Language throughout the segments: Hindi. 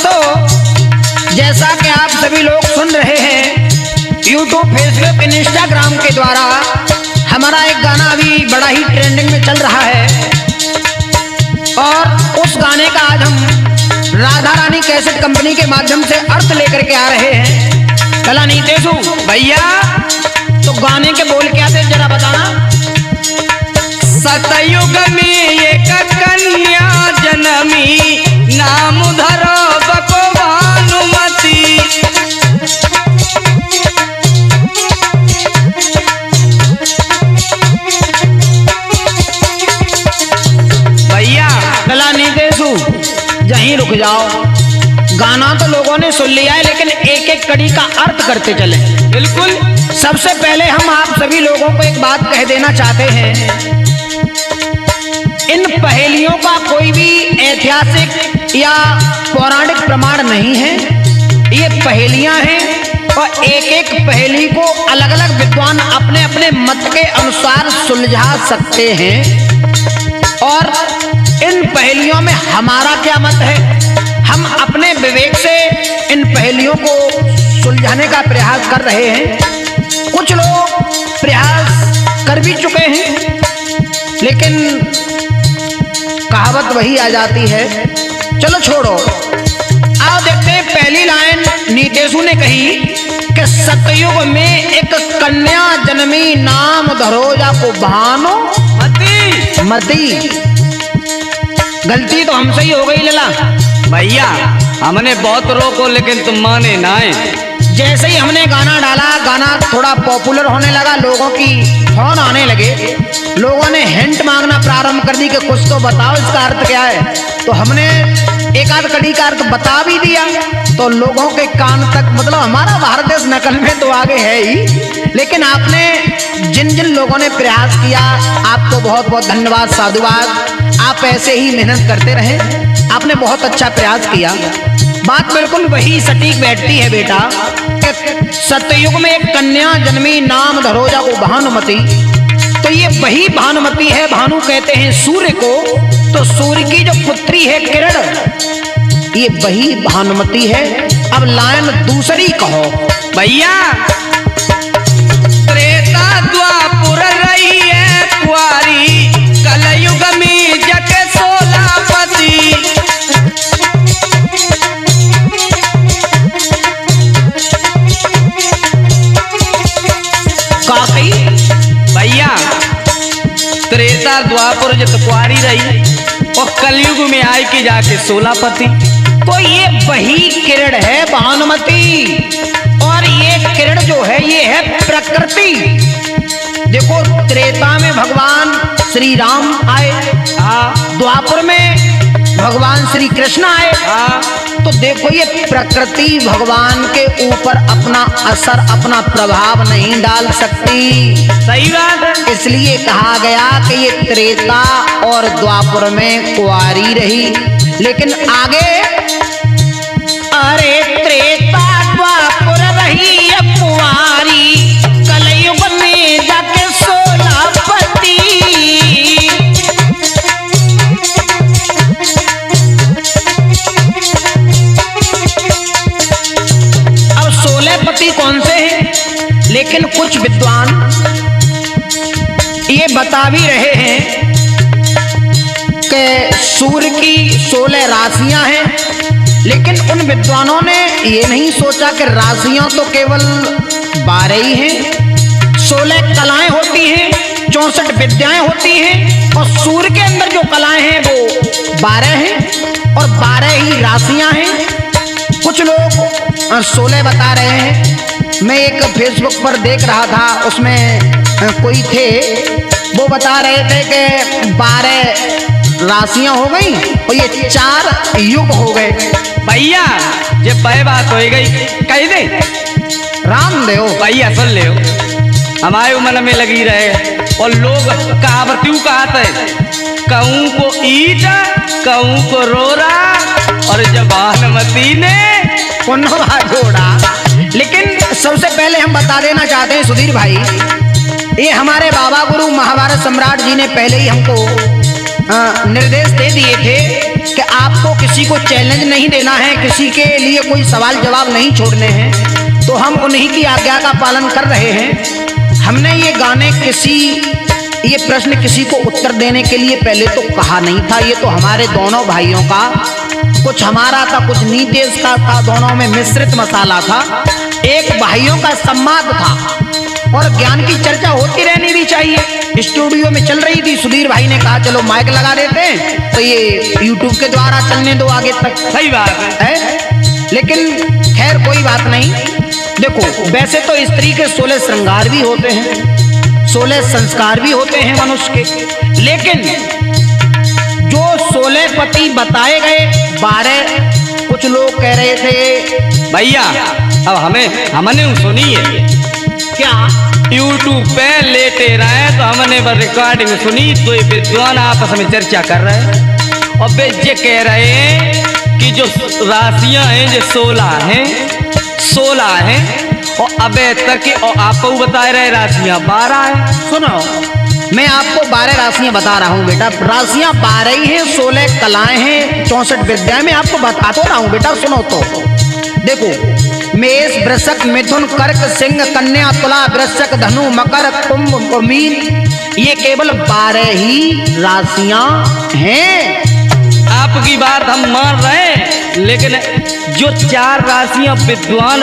दोस्तों, जैसा कि आप सभी लोग सुन रहे हैं YouTube, Facebook, Instagram के द्वारा हमारा एक गाना अभी बड़ा ही ट्रेंडिंग में चल रहा है और उस गाने का आज हम राधा रानी कैसेट कंपनी के माध्यम से अर्थ लेकर के आ रहे हैं। कला नीतेशु भैया, तो गाने के बोल क्या थे जरा बताना। सतयुग में एक कन्या जनमी, नाम धरो बको भानुमती। भैया कला नीतेशु यहीं रुक जाओ। गाना तो लोगों ने सुन लिया है, लेकिन एक एक कड़ी का अर्थ करते चले। बिल्कुल। सबसे पहले हम आप सभी लोगों को एक बात कह देना चाहते हैं, इन पहेलियों का कोई भी ऐतिहासिक या पौराणिक प्रमाण नहीं है। ये पहेलियां हैं और एक एक पहेली को अलग अलग विद्वान अपने अपने मत के अनुसार सुलझा सकते हैं और इन पहेलियों में हमारा क्या मत है, हम अपने विवेक से इन पहेलियों को सुलझाने का प्रयास कर रहे हैं। कुछ लोग प्रयास कर भी चुके हैं, लेकिन कहावत वही आ जाती है। चलो छोड़ो, आओ देखते हैं। पहली लाइन नीतेशु ने कही कि सतयुग में एक कन्या जन्मी, नाम धरोजा को भानुमती। मती, गलती तो हमसे ही हो गई लला। भैया हमने बहुत रोको लेकिन तुम माने ना। जैसे ही हमने गाना डाला, गाना थोड़ा पॉपुलर होने लगा, लोगों की फोन आने लगे, लोगों ने हिंट मांगना प्रारंभ कर दी कि कुछ तो बताओ इसका अर्थ क्या है। तो हमने एक आध कड़ी का अर्थ बता भी दिया, तो लोगों के कान तक, मतलब हमारा भारत देश नकल में तो आगे है ही, लेकिन आपने जिन जिन लोगों ने प्रयास किया, आपको बहुत बहुत धन्यवाद, साधुवाद। आप ऐसे ही मेहनत करते रहें, आपने बहुत अच्छा प्रयास किया। बात बिल्कुल वही सटीक बैठती है बेटा कि सतयुग में एक कन्या जन्मी, नाम धरोजा को भानुमती। तो ये वही भानुमती है, भानु कहते हैं सूर्य को, तो सूर्य की जो पुत्री है किरण, ये वही भानुमती है। अब लाइन दूसरी कहो भैया। त्रेता द्वापुर रही है कुंवारी, कलयुग में जके सोलापति। भैया त्रेता द्वापुर जब कुंवारी रही और कलयुग में आई कि जाके सोलापति। तो ये वही किरण है भानुमती, और ये किरण जो है ये है प्रकृति। देखो, त्रेता में भगवान श्री राम आए, द्वापर में भगवान श्री कृष्ण आए। तो देखो, ये प्रकृति भगवान के ऊपर अपना असर, अपना प्रभाव नहीं डाल सकती। सही बात। इसलिए कहा गया कि ये त्रेता और द्वापर में कुंवारी रही। लेकिन आगे, अरे त्रेता द्वापर रही कुंवारी, कलयुग में जाके सोलापति। अब सोलहपति कौन से हैं? लेकिन कुछ विद्वान ये बता भी रहे हैं कि सूर्य की 16 राशियां हैं, लेकिन उन विद्वानों ने ये नहीं सोचा कि राशियां तो केवल 12 ही हैं। 16 कलाएं होती हैं, 64 विद्याएं होती हैं, और सूर्य के अंदर जो कलाएं हैं वो 12 हैं और 12 ही राशियां हैं। कुछ लोग 16 बता रहे हैं। मैं एक फेसबुक पर देख रहा था, उसमें कोई थे, वो बता रहे थे कि 12 राशियां हो गई और ये 4 युग हो गए। भैया ये बह बात हो गई, कह दे रामदेव। भैया सुन ले, हमारे मन में लगी रहे और लोग कहावती कहते, कहूँ को ईट कहूँ को रोरा, और जब भानुमती ने पुनवा जोड़ा। लेकिन सबसे पहले हम बता देना चाहते हैं सुधीर भाई, ये हमारे बाबा गुरु महाभारत सम्राट जी ने पहले ही हमको निर्देश दे दिए थे कि आपको किसी को चैलेंज नहीं देना है, किसी के लिए कोई सवाल जवाब नहीं छोड़ने हैं, तो हम उन्हीं की आज्ञा का पालन कर रहे हैं। हमने ये गाने ये प्रश्न किसी को उत्तर देने के लिए पहले तो कहा नहीं था। ये तो हमारे दोनों भाइयों का, कुछ हमारा था, कुछ नीतेश का था, दोनों में मिश्रित मसाला था। एक भाइयों का संवाद था और ज्ञान की चर्चा होती रहनी भी चाहिए। स्टूडियो में चल रही थी, सुधीर भाई ने कहा चलो माइक लगा देते हैं, तो ये यूट्यूब के द्वारा चलने दो आगे तक। सही बात है, लेकिन खैर कोई बात नहीं। देखो, वैसे तो स्त्री के 16 श्रृंगार भी होते हैं, 16 संस्कार भी होते हैं मनुष्य के, लेकिन जो 16 पति बताए गए, 12 कुछ लोग कह रहे थे भैया। अब हमने सुनी है क्या यूट्यूब पे लेटे रहे, तो हमने बस रिकॉर्डिंग सुनी, तो ये विद्वान आपस में चर्चा कर रहे हैं और वे ये कह रहे हैं कि जो राशियां हैं जो 16 हैं और अबे तक और आप बता रहे राशियां 12 हैं। सुनो, मैं आपको 12 राशियां बता रहा हूँ बेटा। राशियां 12 ही हैं, 16 कलाएं हैं, 64 विद्याएं। मैं आपको बता तो रहा हूँ बेटा, सुनो तो। देखो, मेष, वृषक, मिथुन, कर्क, सिंह, कन्या, तुला, वृश्चिक, धनु, मकर, कुंभ, मीन, ये केवल 12 ही राशियां हैं। आपकी बात हम मान रहे हैं, लेकिन जो 4 राशियां विद्वान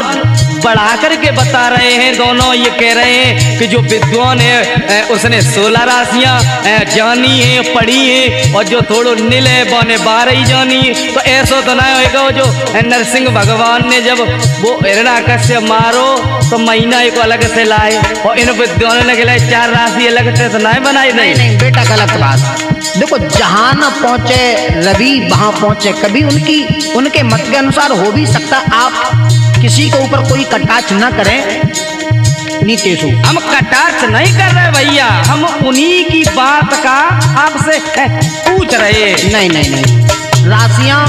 बढ़ा करके बता रहे हैं, दोनों ये कह रहे हैं कि जो विद्वान है उसने 16 राशियां जानी है, पढ़ी है, और जो थोड़ो नील है वो ने 12 ही जानी है। तो ऐसा तो ना होगा जो नरसिंह भगवान ने जब वो हिरण्याकश्यप मारो तो महीना एक अलग से लाए, और इन विद्वानों ने खिलाए 4 राशि अलग से तो नहीं बनाई। नहीं बेटा, गलत बात। देखो, जहां न पहुंचे रवि वहां पहुंचे कभी, उनके मत के अनुसार हो भी सकता। आप किसी के ऊपर कोई कटाक्ष न करें नीतेश। हम कटाक्ष नहीं कर रहे भैया, हम उन्हीं की बात का आपसे पूछ रहे। नहीं, राशियां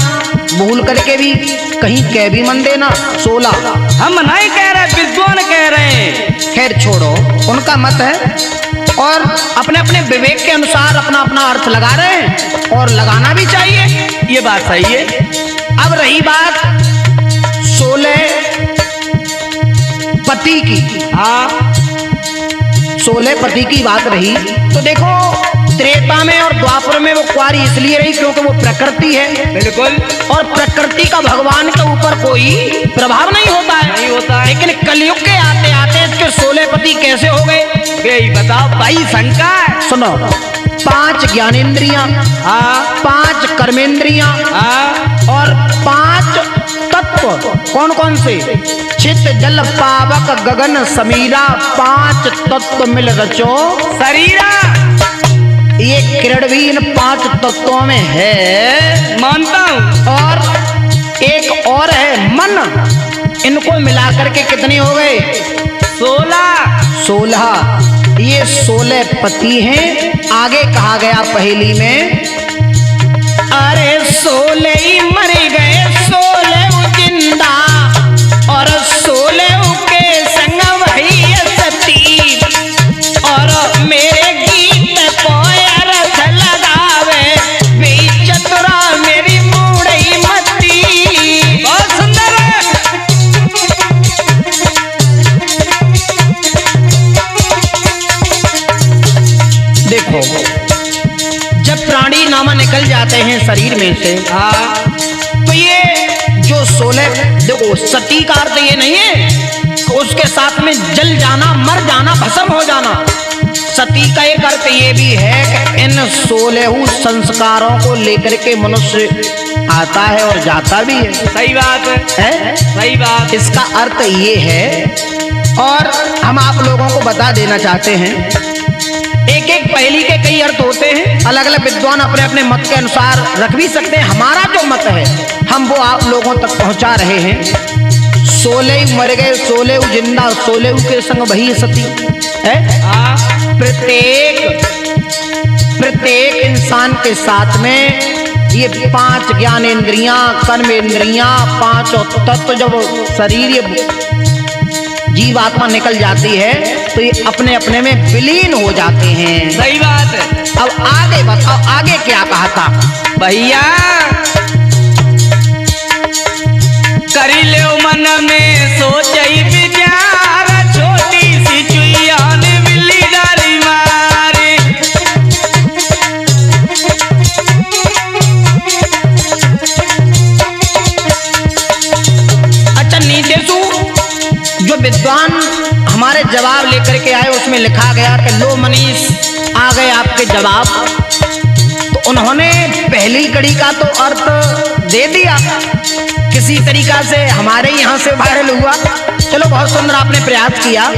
भूल करके भी कहीं कह भी मन देना 16। हम नहीं कह रहे, विद्वान कह रहे हैं। खैर छोड़ो, उनका मत है और अपने अपने विवेक के अनुसार अपना अपना अर्थ लगा रहे हैं, और लगाना भी चाहिए, ये बात सही है। अब रही बात 16 पति की, हाँ 16 पति की बात रही, तो देखो त्रेता में और द्वापर में वो कुंवारी इसलिए रही क्योंकि वो प्रकृति है। बिल्कुल, और प्रकृति का भगवान के ऊपर कोई प्रभाव नहीं होता है। लेकिन कलयुग के आते आते इसके 16 पति कैसे हो गए, यही बताओ भाई। शंका है, सुनो। 5 ज्ञानेंद्रियां, 5 कर्मेंद्रियां, और 5 तत्व। कौन कौन से? चित्त, जल, पावक, गगन, समीरा, 5 तत्व मिल रचो शरीरा। ये किरण भी इन 5 तत्वों में है, मानता हूं। और एक और है मन। इनको मिलाकर के कितने हो गए? 16। ये 16 पति हैं। आगे कहा गया पहेली में, अरे 16 ही मर गए, 16 जिंदा, और 16 के संग वही सती, और मेरे गीत पोया रथ लगावे, बीच चतुरा मेरी मूढ़ई मती। बहुत सुंदर है। देखो, जब प्राणी नामा निकल जाते हैं शरीर में से, तो ये जो 16, देखो सती का अर्थ ये नहीं है तो उसके साथ में जल जाना, मर जाना, भस्म हो जाना। सती का एक अर्थ ये भी है कि इन 16 संस्कारों को लेकर के मनुष्य आता है और जाता भी है। सही बात है, सही बात। इसका अर्थ ये है, और हम आप लोगों को बता देना चाहते हैं, एक एक पहेली के कई अर्थ होते हैं, अलग अलग विद्वान अपने अपने मत के अनुसार रख भी सकते हैं। हमारा जो मत है हम वो आप लोगों तक पहुंचा रहे हैं। 16 मर गए, 16 जिंदा, 16 के संग वही सती है। प्रत्येक इंसान के साथ में ये 5 ज्ञानेंद्रियां, कर्मेंद्रियां, 5 तत्व जब शरीर ये जीवात्मा निकल जाती है तो ये अपने अपने में विलीन हो जाते हैं। सही बात है। अब आगे बताओ, आगे क्या कहा था भैया? में सोचई विचार, छोटी सी चुईया ने बिल्ली डारी मारे। अच्छा नीतेशु, जो विद्वान हमारे जवाब लेकर के आए उसमें लिखा गया कि लो मनीष आ गए आपके जवाब। तो उन्होंने पहली कड़ी का तो अर्थ दे दिया, किसी तरीका से हमारे यहाँ से वायरल हुआ। चलो बहुत सुंदर आपने प्रयास किया,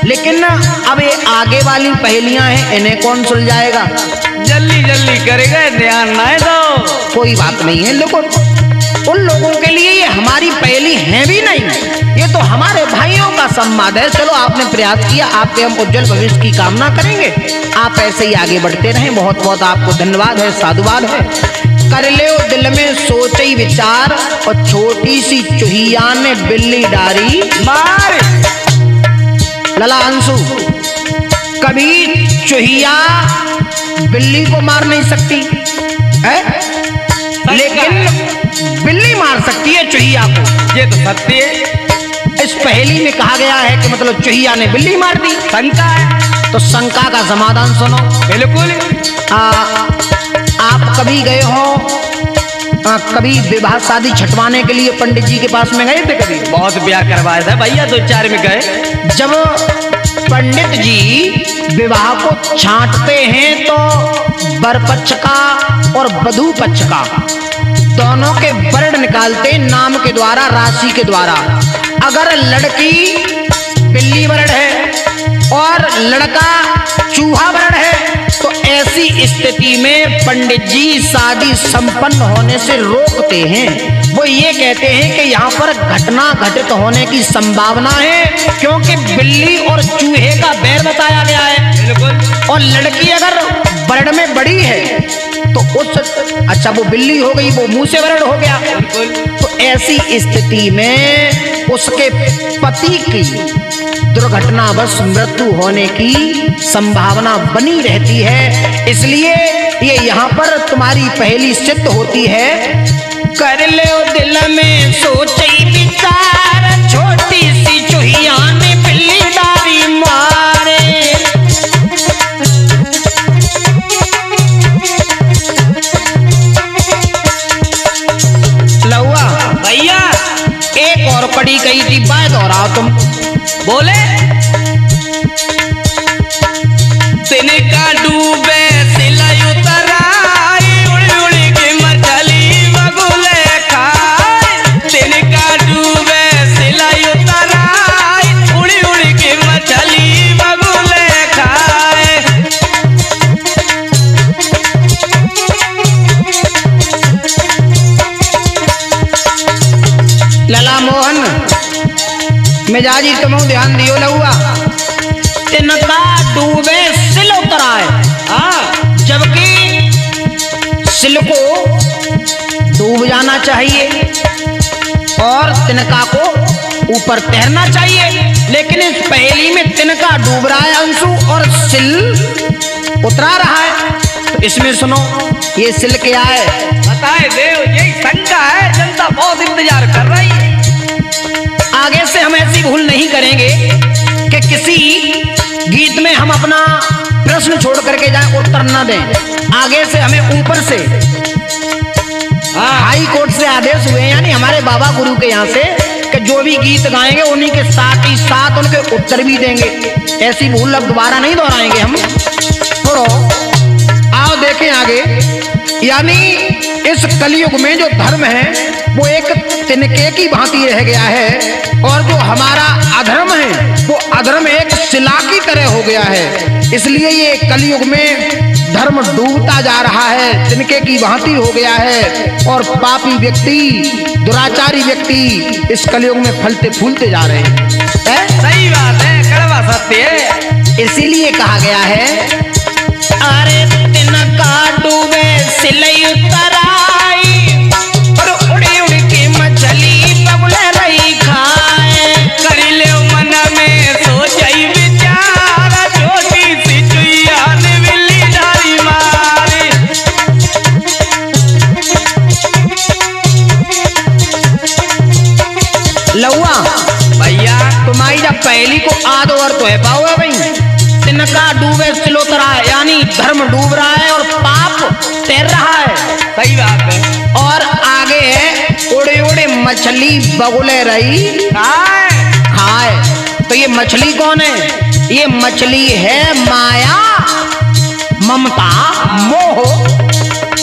लेकिन अब ये आगे वाली पहेलियां हैं, इन्हें कौन सुलझाएगा? जल्दी जल्दी करेगा, ध्यान ना दो। कोई बात नहीं है, लेकिन उन लोगों के लिए ये हमारी पहेली है भी नहीं, ये तो हमारे भाइयों का संवाद है। चलो आपने प्रयास किया, आपके हम उज्जवल भविष्य की कामना करेंगे। आप ऐसे ही आगे बढ़ते रहें। बहुत बहुत आपको धन्यवाद है, साधुवाद है। कर ले दिल में सोचे विचार, और छोटी सी चुहिया ने बिल्ली डारी मार। लला अंशु, कभी चुहिया बिल्ली को मार नहीं सकती है, लेकिन बिल्ली मार सकती है चुहिया को। ये तो सत्य है। इस पहेली में कहा गया है कि मतलब चुहिया ने बिल्ली मार दी। शंका है तो शंका का समाधान सुनो। बिल्कुल। आप कभी गए हो, कभी विवाह शादी छटवाने के लिए पंडित जी के पास में गए थे? कभी बहुत ब्याह करवाया था भैया, 2-4 में गए। जब पंडित जी विवाह को छांटते हैं तो वर पक्ष का और वधू पक्ष का दोनों के वर्ण निकालते नाम के द्वारा, राशि के द्वारा। अगर लड़की बिल्ली वर्ण है और लड़का चूहा वर्ण है तो ऐसी स्थिति में पंडित जी शादी संपन्न होने से रोकते हैं। वो ये कहते हैं कि यहाँ पर घटना घटित होने की संभावना है, क्योंकि बिल्ली और चूहे का बैर बताया गया है। बिल्कुल। और लड़की अगर वर्ण में बड़ी है तो उस, अच्छा वो बिल्ली हो गई, वो मुंह से वर्ण हो गया। तो ऐसी स्थिति में उसके पति की दुर्घटनावश मृत्यु होने की संभावना बनी रहती है। इसलिए ये यहाँ पर तुम्हारी पहेली सिद्ध होती है। कर ले दिल में सोचे विचार, छोटी सी चुहिया ने बिल्ली डारी मारे। लहुआ भैया एक और कड़ी कही थी, बाय दोहराओ तुम। बोले तिनका डूबे सिलाई उतराई, उड़ी उड़ी के मछली बगुले खाए। तिनका डूबे सिलाई उतराई, उड़ी उड़ी के मछली बगुले खाए। लला मोहन मिजाजी तुम ध्यान दियो। लहुआ तिनका डूबे सिल उतराए, जबकि सिल को डूब जाना चाहिए और तिनका को ऊपर तैरना चाहिए, लेकिन इस पहेली में तिनका डूब रहा है अंशु और सिल उतरा रहा है। तो इसमें सुनो ये सिल क्या है? बताए देव, यही शंका है, जनता बहुत इंतजार कर रही है। आगे से हम ऐसी भूल नहीं करेंगे कि किसी गीत में हम अपना प्रश्न छोड़ करके जाएं, उत्तर न दें। आगे से हमें ऊपर से हाई कोर्ट से आदेश हुए, यानी हमारे बाबा गुरु के यहाँ से, कि जो भी गीत गाएंगे उन्हीं के साथ ही साथ उनके उत्तर भी देंगे। ऐसी भूल अब दोबारा नहीं दोहराएंगे हम। थोड़ो आओ देखें आगे। यानी इस कलयुग में जो धर्म है वो एक तिनके की भांति रह गया है, और जो हमारा अधर्म है वो अधर्म एक शिला की तरह हो गया है। इसलिए ये कलयुग में धर्म डूबता जा रहा है, तिनके की भांति हो गया है, और पापी व्यक्ति, दुराचारी व्यक्ति इस कलयुग में फलते फूलते जा रहे हैं। सही बात है, कड़वा सत्य है। इसीलिए कहा गया है, अरे तिनका डूबे सिलई उतराई, और उड़ी उड़ी की मछली बगुले रही खाए। कर ले मन में सोचई विचार, छोटी सी चुईया ने बिल्ली डारी मारी। लौआ भैया तुम्हारी जब पहली को आध और तो है पाओ भाई, तिनका डूबे सिलोतरा, यानी धर्म डूब रहा है और पाप तैर रहा है। सही बात है। और आगे है उड़े उड़े मछली बगुले रही खाए। तो ये मछली कौन है? ये मछली है माया, ममता, मोह।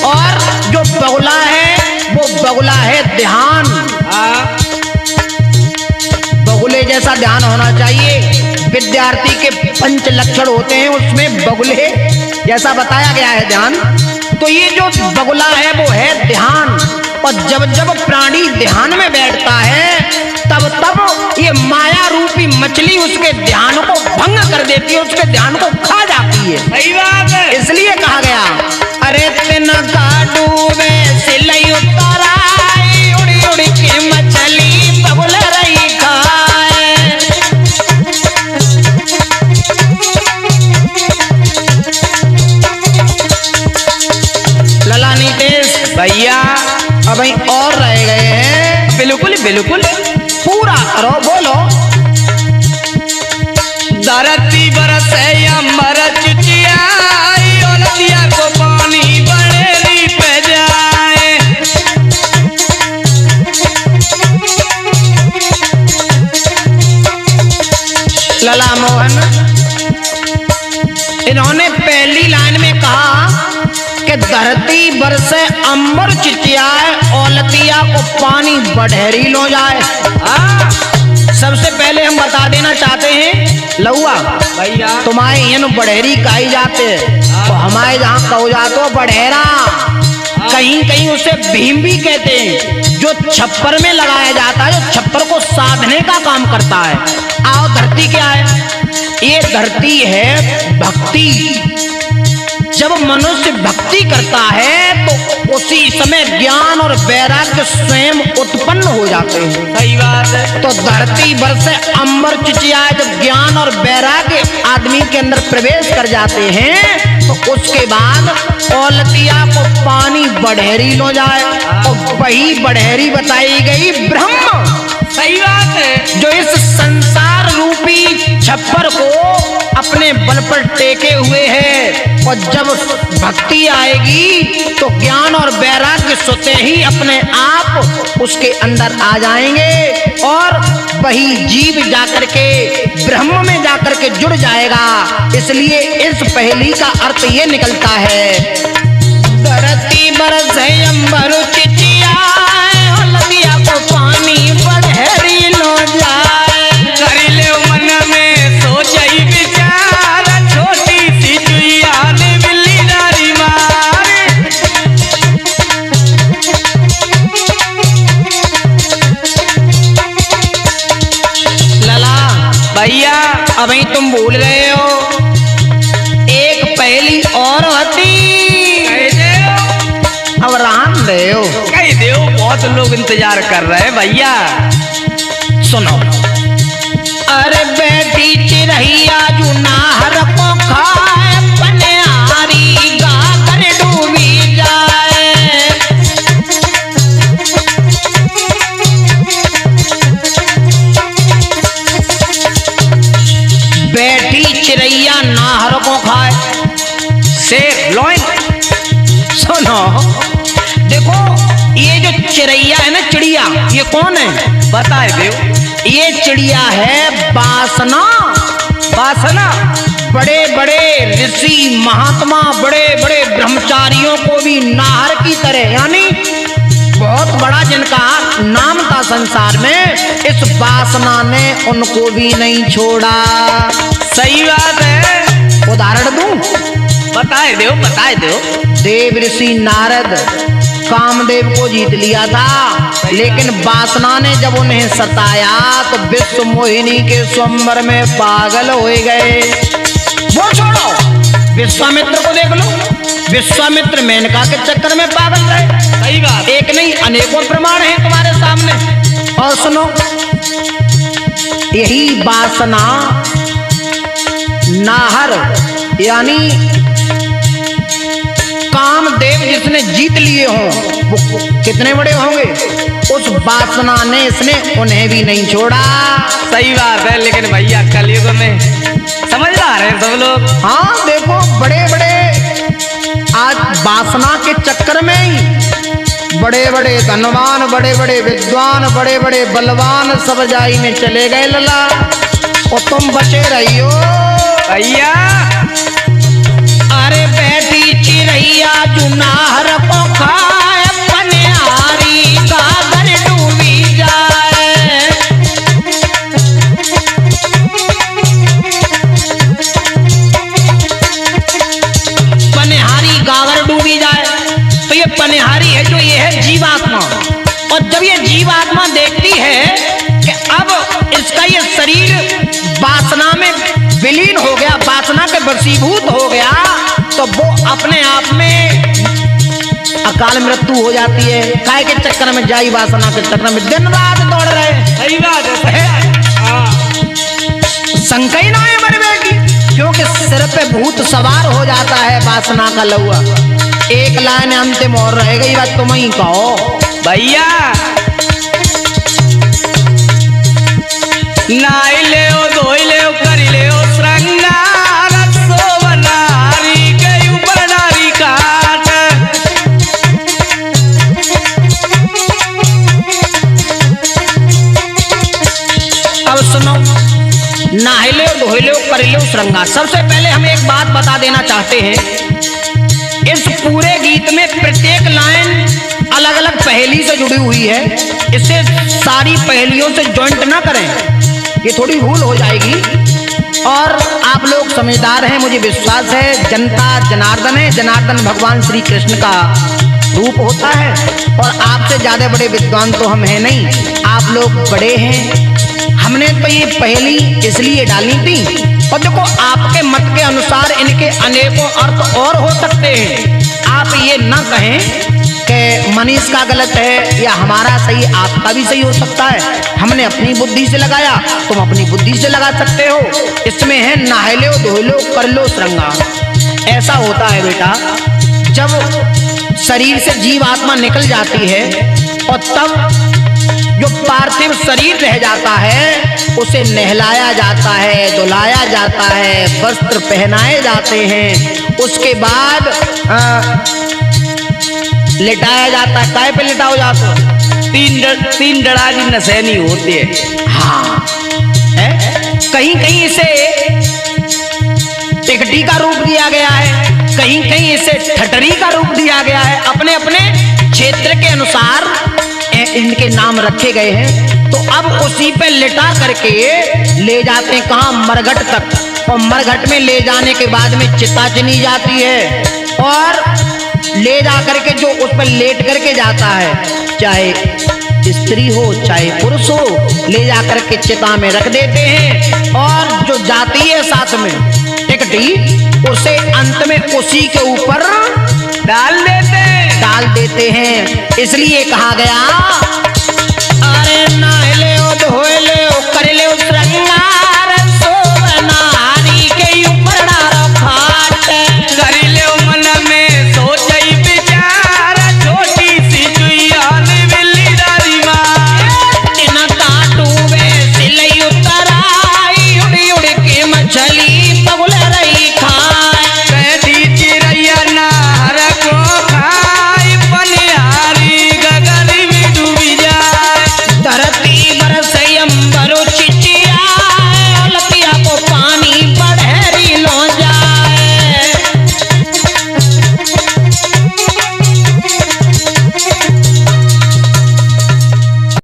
और जो बगुला है वो बगुला है ध्यान। बगुले जैसा ध्यान होना चाहिए। विद्यार्थी के 5 लक्षण होते हैं, उसमें बगुले जैसा बताया गया है ध्यान। तो ये जो बगुला है वो है ध्यान। और जब जब प्राणी ध्यान में बैठता है तब तब ये माया रूपी मछली उसके ध्यान को भंग कर देती है, उसके ध्यान को खा जाती है। सही बात है। इसलिए कहा गया अरे तिनका डूबे सिलई उतराई, उड़ी उड़ी के मछली बगुल रही खाए। लला नीतेश भैया अब और रह गए हैं। बिल्कुल बिल्कुल पूरा करो, बोलो। धरती बरसे अमर चिचियाई, और नदिया को पानी बड़ेरी पे जाए। लला मोहन इन्होंने पहली लाइन में कहा कि धरती बरसे अंबर चिचियाए, औलतिया को पानी बढ़ेरी लो जाए। सबसे पहले हम बता देना चाहते हैं लौआ भैया तुम्हारे इन बढ़ेरी कही जाते, तो हमारे जहाँ कहो जाते बढ़ेरा, कहीं कहीं उसे भीम भी कहते हैं, जो छप्पर में लगाया जाता है, जो छप्पर को साधने का काम करता है। आओ धरती क्या है? ये धरती है भक्ति। जब मनुष्य भक्ति करता है तो उसी समय ज्ञान और वैराग्य स्वयं उत्पन्न हो जाते हैं। सही बात है। तो धरती बरसे अंबर चिचियाए, जब ज्ञान और वैराग्य आदमी के अंदर प्रवेश कर जाते हैं तो उसके बाद औलतिया को पानी बढ़ेरी लो जाए। और वही बढ़ेरी बताई गई ब्रह्म। सही बात है। जो इस संसार रूपी छप्पर को अपने बल पर टेके हुए है, और जब भक्ति आएगी तो ज्ञान और वैराग्य स्वतः ही अपने आप उसके अंदर आ जाएंगे, और वही जीव जाकर के ब्रह्म में जाकर के जुड़ जाएगा। इसलिए इस पहेली का अर्थ ये निकलता है, धरती बरसे अंबर चिचियाए, नदिया को पानी बढ़ेरी लो जाए। कर ले मन में सोचई विचार, छोटी सी चुईया ने बिल्ली डारी मार। लला भैया अभी तुम भूल गए हो, एक पहेली और होती, कह दो, अब राम दे हो। कह दो, बहुत लोग इंतजार कर रहे हैं भैया। सुनो, अरे बेटी चिरैया जो नाहर को खाए, पनिहारी गाकर डूबी जाए। बेटी चिरैया नाहर को खाए, शेर लॉइन। सुनो देखो, ये जो चिड़ैया है ना, चिड़िया, ये कौन है बताए दो। ये चिड़िया है वासना। वासना बड़े बड़े ऋषि महात्मा, बड़े बड़े ब्रह्मचारियों को भी नाहर की तरह, यानी बहुत बड़ा जिनका नाम था संसार में, इस वासना ने उनको भी नहीं छोड़ा। सही बात है। उदाहरण दूं? बताए दो, बताए दो। देव ऋषि नारद कामदेव को जीत लिया था, लेकिन वासना ने जब उन्हें सताया तो विश्व मोहिनी के स्वयंवर में पागल हो गए। वो छोड़ो, विश्वामित्र को देख लो, विश्वामित्र मेनका के चक्कर में पागल रहे। सही बात। एक नहीं अनेकों प्रमाण हैं तुम्हारे सामने। और सुनो, यही वासना नाहर यानी कामदेव जिसने जीत लिए हों, वो कितने बड़े होंगे? उस वासना ने इसने उन्हें भी नहीं छोड़ा। सही बात है, लेकिन भैया कलयुग में समझदार है सब लोग। हाँ देखो, बड़े बड़े आज वासना के चक्कर में ही बड़े बड़े धनवान, बड़े बड़े विद्वान, बड़े बड़े बलवान सब जाई में चले गए लला, और तुम बचे रहियो भैया। अरे बैठी चिरैया जुनाहर को खाए, पनिहारी गागर डूबी जाए। पनिहारी गागर डूबी जाए, तो ये पनिहारी है जो ये है जीवात्मा। और जब ये जीवात्मा देखती है कि अब इसका ये शरीर वासना में विलीन हो गया, वासना के वशीभूत हो गया, तो वो अपने आप में अकाल मृत्यु हो जाती है। काय के चक्कर में, जाई वासना के चक्कर में दिन रात दौड़ रहे। सही बात है। शंका ही ना है मरवे की, क्योंकि सिर पे भूत सवार हो जाता है वासना का लहुआ। एक लाइन अंतिम और रह गई, बात तुम ही कहो भैया। नाई ले धोई ले कर ले श्रृंगार, सोवनारी के ऊपर नारी काट। अब सुनो, नहाई लो धोई लो कर लो श्रृंगार। सबसे पहले हम एक बात बता देना चाहते हैं, इस पूरे गीत में प्रत्येक लाइन अलग अलग पहेली से जुड़ी हुई है। इससे सारी पहेलियों से जॉइंट ना करें, ये थोड़ी भूल हो जाएगी। और आप लोग समझदार हैं, मुझे विश्वास है। जनता जनार्दन है, जनार्दन भगवान श्री कृष्ण का रूप होता है, और आपसे ज्यादा बड़े विद्वान तो हम हैं नहीं, आप लोग बड़े हैं। हमने तो ये पहेली इसलिए डाली थी, और देखो आपके मत के अनुसार इनके अनेकों अर्थ और हो सकते हैं। आप ये ना कहें कि मनीष का गलत है या हमारा सही, आपका भी सही हो सकता है। हमने अपनी बुद्धि से लगाया, तुम अपनी बुद्धि से लगा सकते हो। इसमें है नहाय लो धो लो कर लो श्रृंगार। ऐसा होता है बेटा, जब शरीर से जीव आत्मा निकल जाती है और तब जो पार्थिव शरीर रह जाता है उसे नहलाया जाता है, धुलाया जाता है, वस्त्र पहनाए जाते हैं। उसके बाद लिटाया जाता है। काय पे लिटाओ जाता है? तीन डड़ा की नसैनी होती है। हाँ है? कहीं कहीं इसे टिकटी का रूप दिया गया है, कहीं कहीं इसे ठटरी का रूप दिया गया है। अपने अपने क्षेत्र के अनुसार इनके नाम रखे गए हैं। तो अब उसी पे लिटा करके ले जाते हैं कहाँ? मरघट तक। और मरघट में ले जाने के बाद में चिता चुनी जाती है, और ले जा करके जो उस पर लेट करके जाता है, चाहे स्त्री हो चाहे पुरुष हो, ले जा करके चिता में रख देते हैं। और जो जाती है साथ में टिकटी, उसे अंत में उसी के ऊपर डाल देते हैं। इसलिए कहा गया